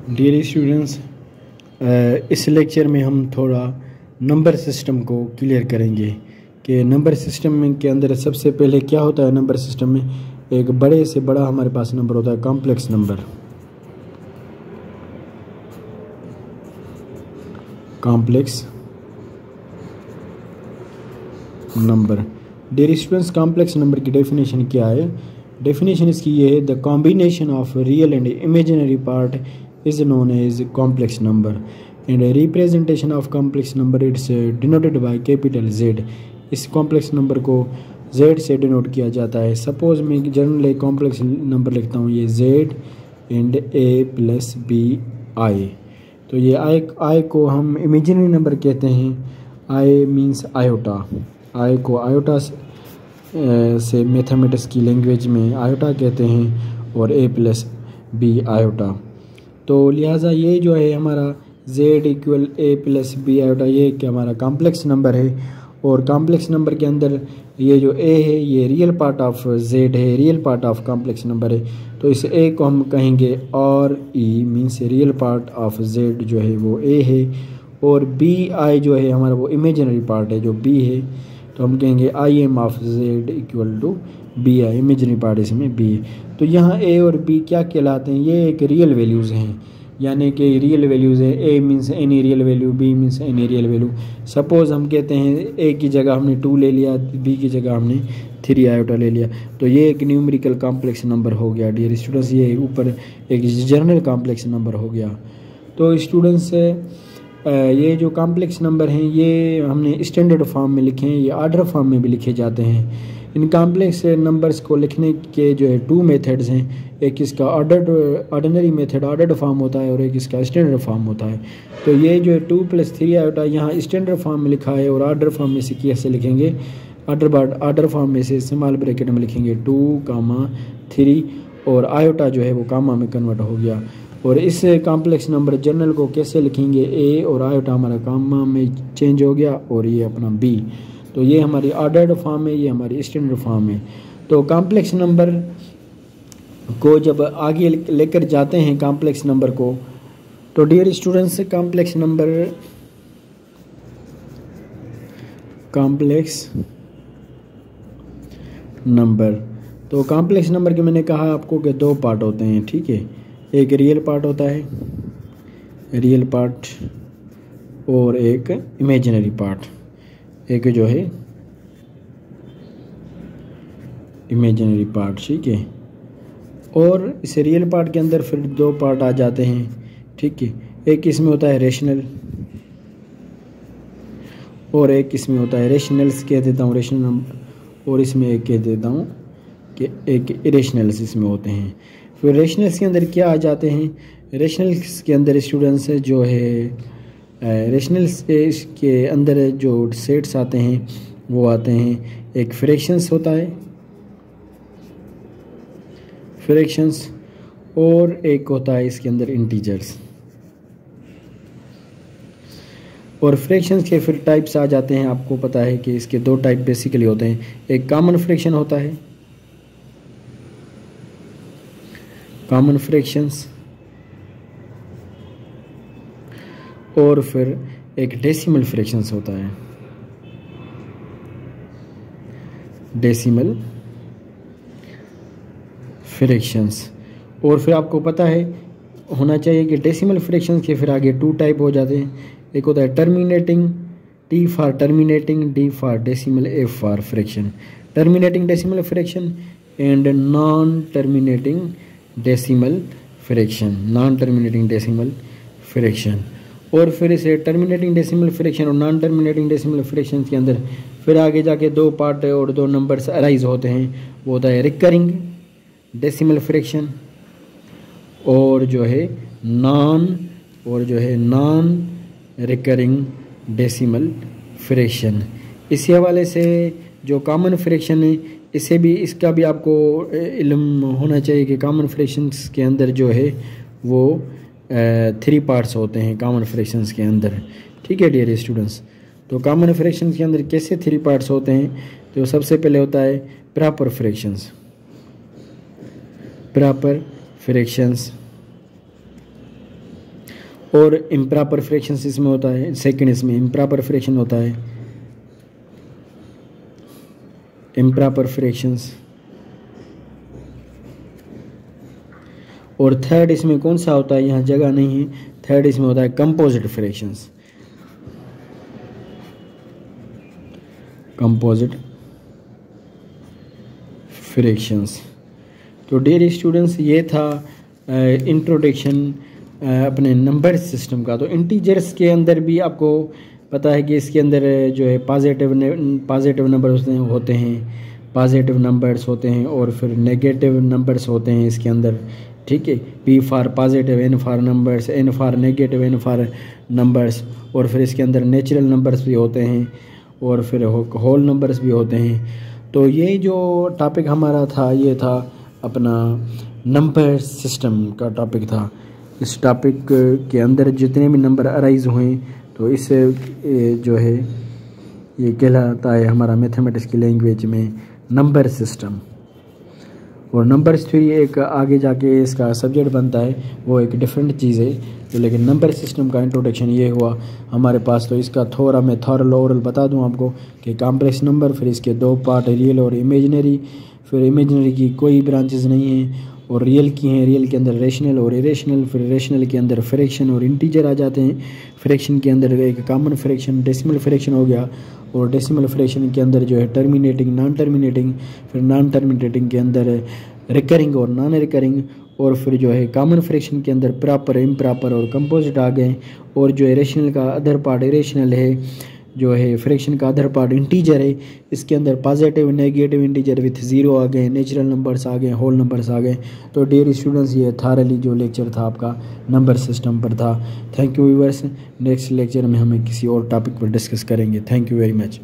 Dear students, इस lecture में हम थोड़ा नंबर सिस्टम को क्लियर करेंगे कि नंबर सिस्टम में के अंदर सबसे पहले क्या होता है। नंबर सिस्टम में एक बड़े से बड़ा हमारे पास नंबर होता है complex number. Complex number. Dear students, complex number की डेफिनेशन क्या है? डेफिनेशन इसकी ये है, the combination of real and imaginary part is known as complex number and a representation of complex number it's denoted by capital Z। इस complex number को Z से denote किया जाता है। सपोज मैं जनरल कॉम्प्लेक्स नंबर लिखता हूँ, ये Z and A plus B I. तो ये I को हम इमेजिनरी नंबर कहते हैं। I means iota. I को आयोटा से मैथमेटिक्स की लैंग्वेज में आयोटा कहते हैं और A प्लस बी आयोटा। तो लिहाजा ये जो है हमारा Z equal A plus B iota, ये क्या हमारा कॉम्प्लेक्स नंबर है। और कॉम्प्लेक्स नंबर के अंदर ये जो A है ये रियल पार्ट ऑफ Z है, real part of complex number है। तो इस A को हम कहेंगे और E means real part of Z जो है वो A है, और बी आई जो है हमारा वो इमेजिनरी पार्ट है जो B है। तो हम कहेंगे I M of Z equal to B I, imaginary part इसमें B है। तो यहाँ A और B क्या कहलाते हैं? ये एक रियल वैल्यूज़ हैं, यानी कि रियल वैल्यूज़ है। A means any real value, B means any real value. Suppose हम कहते हैं A की जगह हमने 2 ले लिया, B की जगह हमने 3 आयोटा ले लिया, तो ये एक न्यूमेरिकल कॉम्प्लेक्स नंबर हो गया। डियर स्टूडेंट्स, ये ऊपर एक जनरल कॉम्प्लेक्स नंबर हो गया। तो स्टूडेंट्स, ये जो कॉम्प्लेक्स नंबर हैं ये हमने स्टैंडर्ड फॉर्म में लिखे हैं, ये ऑर्डर फॉर्म में भी लिखे जाते हैं। इन कॉम्प्लेक्स नंबर्स को लिखने के जो है 2 मेथड्स हैं। एक इसका ऑर्डिनरी मेथड ऑर्डर्ड फॉर्म होता है और एक इसका स्टैंडर्ड फॉर्म होता है। तो ये जो है 2 + 3 आयोटा यहाँ स्टैंडर्ड फॉर्म में लिखा है, और ऑर्डर फॉर्म में से कैसे लिखेंगे? ऑर्डर फॉर्म में से स्मॉल ब्रैकेट में लिखेंगे 2, 3 और आयोटा जो है वो कामा में कन्वर्ट हो गया। और इस कॉम्प्लेक्स नंबर जनरल को कैसे लिखेंगे? A और आयोटा हमारा कामा में चेंज हो गया और ये अपना B। तो ये हमारी ऑर्डर्ड फॉर्म है, ये हमारी स्टैंडर्ड फॉर्म है। तो कॉम्प्लेक्स नंबर को जब आगे लेकर जाते हैं कॉम्प्लेक्स नंबर को, तो डियर स्टूडेंट्स, कॉम्प्लेक्स नंबर तो कॉम्प्लेक्स नंबर के मैंने कहा आपको कि 2 पार्ट होते हैं, ठीक है। एक रियल पार्ट होता है, रियल पार्ट, और एक इमेजिनरी पार्ट, एक जो है इमेजिनरी पार्ट, ठीक है। और इस रियल पार्ट के अंदर फिर 2 पार्ट आ जाते हैं, ठीक है। एक इसमें होता है रेशनल और एक इसमें होता है रेशनल्स कह देता हूँ, रेशनल नंबर, और इसमें एक कह देता हूँ कि एक इरेशनल्स इसमें होते हैं। फिर रेशनल्स के अंदर क्या आ जाते हैं? रेशनल्स के अंदर स्टूडेंट्स जो है रेशनल्स के अंदर जो सेट्स आते हैं वो आते हैं, एक फ्रैक्शंस होता है, फ्रैक्शंस, और एक होता है इसके अंदर इंटीजर्स। और फ्रैक्शंस के फिर टाइप्स आ जाते हैं। आपको पता है कि इसके 2 टाइप बेसिकली होते हैं। एक कॉमन फ्रैक्शन होता है, कॉमन फ्रैक्शंस, और फिर एक डेसिमल फ्रैक्शंस होता है, डेसिमल फ्रैक्शंस। और फिर आपको पता है होना चाहिए कि डेसिमल फ्रैक्शंस के फिर आगे 2 टाइप हो जाते हैं। एक होता है terminating, T for terminating, D for decimal, F for fraction. Terminating decimal fraction and non terminating decimal fraction, non terminating decimal fraction. और फिर इसे टर्मिनेटिंग डेसिमल फ्रैक्शन और नॉन टर्मिनेटिंग डेसिमल फ्रैक्शन के अंदर फिर आगे जाके 2 पार्ट और 2 नंबर्स अराइज होते हैं। वो होता है रिकरिंग डेसिमल फ्रैक्शन और जो है नॉन रिकरिंग डेसिमल फ्रैक्शन। इसी हवाले से जो कॉमन फ्रैक्शन है, इससे भी इसका भी आपको इल्म होना चाहिए कि कॉमन फ्रैक्शंस के अंदर जो है वो 3 पार्ट्स होते हैं कॉमन फ्रैक्शंस के अंदर, ठीक है डियर स्टूडेंट्स। तो कॉमन फ्रैक्शंस के अंदर कैसे 3 पार्ट्स होते हैं? तो सबसे पहले होता है प्रॉपर फ्रैक्शंस, प्रॉपर फ्रैक्शंस और इम्प्रॉपर फ्रैक्शंस इसमें होता है, सेकंड इसमें इम्प्रॉपर फ्रैक्शन होता है, इम्प्रॉपर फ्रैक्शंस। और थर्ड इसमें कौन सा होता है, यहाँ जगह नहीं है, थर्ड इसमें होता है कंपोजिट फ्रैक्शंस, कंपोजिट फ्रैक्शंस। तो डियर स्टूडेंट्स, ये था इंट्रोडक्शन अपने नंबर सिस्टम का। तो इंटीजर्स के अंदर भी आपको पता है कि इसके अंदर जो है पॉजिटिव नंबर्स होते हैं, पॉजिटिव नंबर्स होते हैं, और फिर नेगेटिव नंबर्स होते हैं इसके अंदर, ठीक है। P for positive, N for numbers, N for negative, N for numbers, और फिर इसके अंदर नेचुरल नंबर्स भी होते हैं, और फिर होल नंबर्स भी होते हैं। तो ये जो टॉपिक हमारा था, ये था अपना नंबर सिस्टम का टॉपिक था। इस टॉपिक के अंदर जितने भी नंबर अराइज हुए, तो इससे जो है ये कहलाता है हमारा मैथमेटिक्स की लैंग्वेज में नंबर सिस्टम। और नंबर थ्योरी एक आगे जाके इसका सब्जेक्ट बनता है, वो एक डिफरेंट चीज़ है। तो लेकिन नंबर सिस्टम का इंट्रोडक्शन ये हुआ हमारे पास। तो इसका थोड़ा मैं थॉरल ओरल बता दूं आपको कि कॉम्प्लेक्स नंबर, फिर इसके दो पार्ट है, रियल और इमेजिनरी। फिर इमेजिनरी की कोई ब्रांचेस नहीं है, और रियल की हैं, रियल के अंदर रेशनल और इरेशनल, फिर रेशनल के अंदर फ्रैक्शन और इंटीजर आ जाते हैं। फ्रैक्शन के अंदर एक कॉमन फ्रैक्शन डेसिमल फ्रैक्शन हो गया, और डेसिमल फ्रैक्शन के अंदर जो है टर्मिनेटिंग, नॉन टर्मिनेटिंग, फिर नॉन टर्मिनेटिंग के अंदर रिकरिंग और नॉन रिकरिंग, और फिर जो है कॉमन फ्रैक्शन के अंदर प्रॉपर, इम्प्रॉपर और कंपोजिट आ गए। और जो है रेशनल का अदर पार्ट इरेशनल है, जो है फ्रैक्शन का अदर पार्ट इंटीजर है, इसके अंदर positive negative integer with zero आ गए, नेचुरल नंबर्स आ गए, होल नंबर्स आ गए। तो डियर स्टूडेंट्स, ये थारली जो लेक्चर था आपका नंबर सिस्टम पर था। Thank you viewers. Next lecture में हमें किसी और टॉपिक पर डिस्कस करेंगे। Thank you very much.